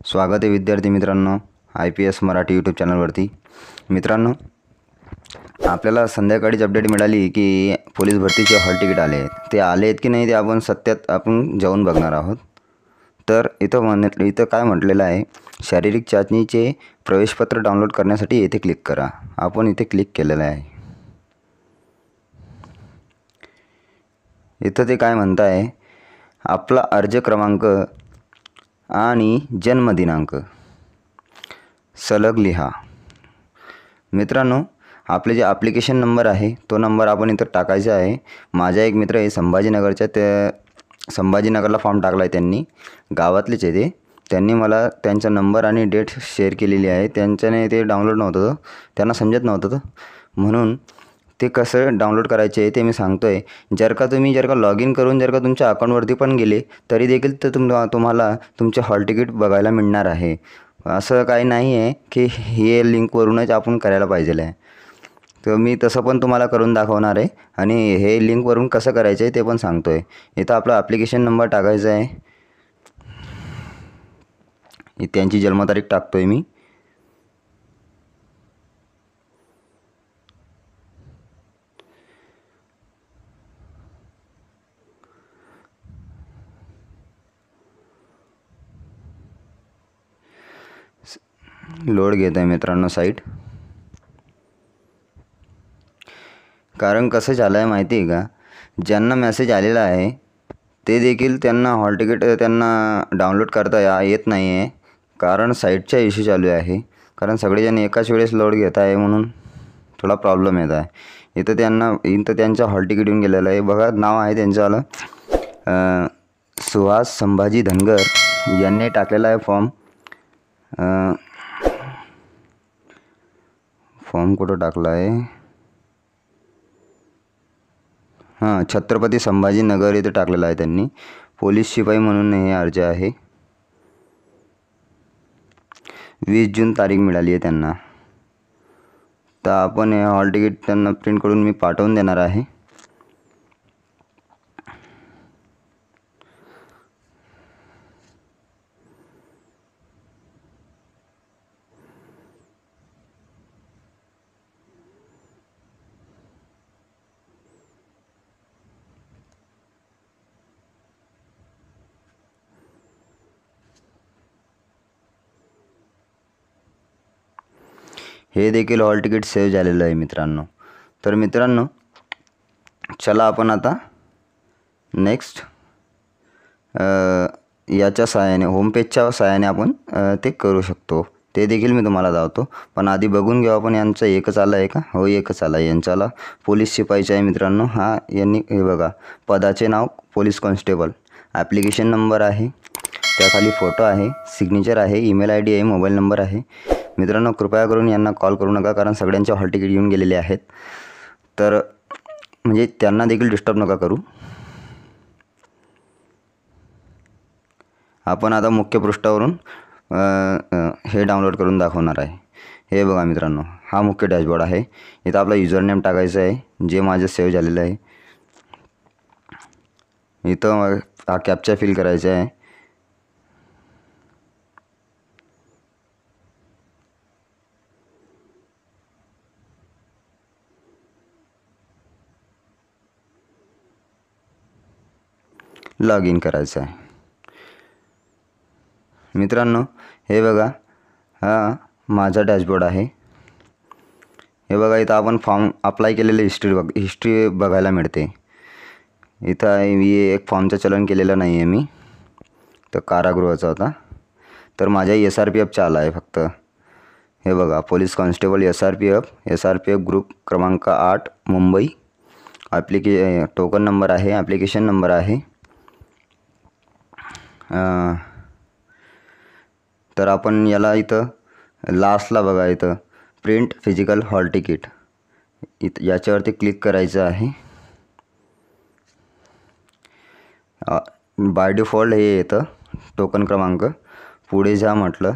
स्वागत आहे विद्यार्थी मित्रांनो IPS मराठी यूट्यूब चॅनलवरती। मित्रांनो, आपल्याला संध्याकाळीच अपडेट मिळाली की पोलीस भरतीचे हॉल तिकीट आले आहेत। ते आले आहेत की नाही ते आपण सत्यात जाऊन बघणार आहोत। तर इथं काय म्हटलेलं आहे, शारीरिक चाचणीचे प्रवेशपत्र डाउनलोड करण्यासाठी येथे क्लिक करा। आपण इथे क्लिक केलेलं आहे। इथं ते काय म्हणत आहे, आपला अर्ज क्रमांक आणि जन्मदिनांक सलग लिहा। मित्रांनो, आपले जे ॲप्लिकेशन नंबर आहे तो नंबर आपण इथं टाकायचा आहे। माझा एक मित्र आहे संभाजीनगरला फॉर्म टाकला आहे त्यांनी, गावातलेच आहे ते। त्यांनी मला त्यांचा नंबर आणि डेट शेअर केलेली आहे। त्यांच्याने ते डाउनलोड नव्हतं, त्यांना समजत नव्हतं, म्हणून ते कसं डाउनलोड करायचे आहे ते मी सांगतो आहे। जर का लॉग इन करून तुमच्या अकाउंटवरती पण गेले तरी देखील तुम्हाला तुमचे हॉल तिकीट बघायला मिळणार आहे। असं काही नाही आहे की हे लिंकवरूनच आपण करायला पाहिजे आहे। तर मी तसं पण तुम्हाला करून दाखवणार आहे आणि हे लिंकवरून कसं करायचं आहे ते पण सांगतो आहे। इथं आपला ॲप्लिकेशन नंबर टाकायचा आहे, त्यांची जन्मतारीख टाकतो आहे मी। लोड घेत आहे मित्रांनो साईट। कारण कसं झालं आहे माहिती आहे का, ज्यांना मेसेज आलेला आहे ते देखील त्यांना हॉल तिकीट डाउनलोड करता येत नाही आहे। कारण साईटचा इश्यू चालू आहे, कारण सगळेजण एकाच वेळेस लोड घेत आहे म्हणून थोडा प्रॉब्लेम येत आहे। इथं त्यांचा हॉल तिकीट येऊन गेलेलं आहे बघा। नाव आहे त्यांचं सुहास संभाजी धनगर यांनी टाकलेला आहे फॉर्म। कुठं टाकला आहे, छत्रपती संभाजीनगर इथे टाकलेला आहे त्यांनी। पोलीस शिपाई म्हणून हे अर्ज आहे। 20 जून तारीख मिळाली आहे त्यांना। तर आपण हे हॉल तिकीट त्यांना प्रिंट करून मी पाठवून देणार आहे। हे देखील हॉल तिकीट सेव्ह झालेलं आहे मित्रांनो। तर मित्रांनो, चला आपण आता नेक्स्ट याच्या सहाय्याने होमपेजच्या सहाय्याने आपण ते करू शकतो। ते देखील मी तुम्हाला दाखवतो, पण आधी बघून घेऊ आपण यांचं एकच आलं आहे का। हो, एकच आलं आहे यांच्याला। पोलीस शिपाईचं आहे मित्रांनो। यांनी हे बघा, पदाचे नाव पोलीस कॉन्स्टेबल, ॲप्लिकेशन नंबर आहे, त्याखाली फोटो आहे, सिग्नेचर आहे, ईमेल ID आहे, मोबाईल नंबर आहे। मित्रांनो, कृपया करून यांना कॉल करू नका, कारण सगळ्यांचे हॉल तिकीट येऊन गेलेले आहेत। तर म्हणजे त्यांना देखील डिस्टर्ब नका करू। आपण आता मुख्य पृष्ठावरून हे डाउनलोड करून दाखवणार आहे। हे बघा मित्रांनो, हा मुख्य डॅशबोर्ड आहे। इथं आपला युजरनेम टाकायचं आहे, जे माझं सेव्ह झालेलं आहे। इथं हा कॅप्चा फिल करायचा आहे। लॉग इन करायचं आहे। मित्रांनो, हे बघा, हा माझा डॅशबोर्ड आहे। हे बघा, इथं आपण फॉर्म अप्लाय केलेले हिस्ट्री बघायला मिळते। इथं मी एक फॉर्मचं चलन केलेलं नाही आहे मी, तर कारागृहाचा होता। तर माझ्या SRPFचा आला आहे फक्त। हे बघा, पोलीस कॉन्स्टेबल SRPF ग्रुप क्रमांक 8 मुंबई। टोकन नंबर आहे, ॲप्लिकेशन नंबर आहे। तर आपण याला इथं लास्टला बघा, इथं प्रिंट फिजिकल हॉल तिकीट, याच्यावरती क्लिक करायचं आहे। बाय डिफॉल्ट हे येतं टोकन क्रमांक। पुढे जा म्हटलं,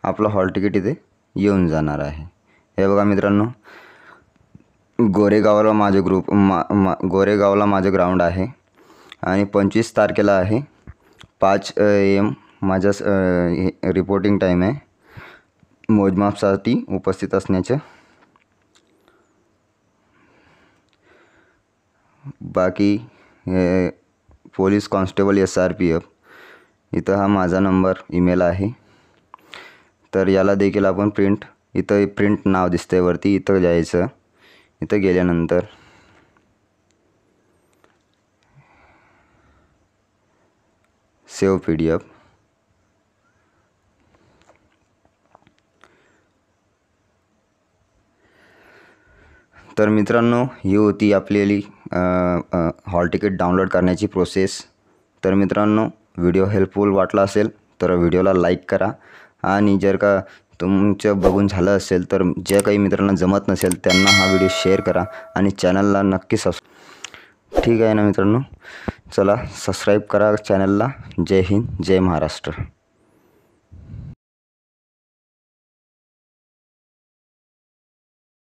आपलं हॉल तिकीट इथे येऊन जाणार आहे। हे बघा मित्रांनो, गोरेगावला माझं ग्राउंड आहे आणि 25 तारखेला आहे, 5 AM माझ्या रिपोर्टिंग टाईम आहे मोजमापसाठी उपस्थित असण्याचं. बाकी पोलीस कॉन्स्टेबल SRPF इथं हा माझा नंबर ईमेल आहे. तर याला देखील आपण इथं प्रिंट नाव दिसतंय वरती, इथं जायचं. इथं गेल्यानंतर सेव्ह PDF. तर मित्रांनो, ही होती आपली हॉल तिकीट डाउनलोड करण्याची प्रोसेस. तर मित्रांनो, व्हिडिओ हेल्पफुल वाटला असेल तर व्हिडिओला लाईक करा, आणि जर का तुमचं बघून झालं असेल तर ज्या काही मित्रांना जमत नसेल त्यांना हा व्हिडिओ शेअर करा, आणि चॅनलला नक्की ठीक आहे ना मित्रांनो, चला सबस्क्राईब करा चॅनलला. जय हिंद, जय महाराष्ट्र.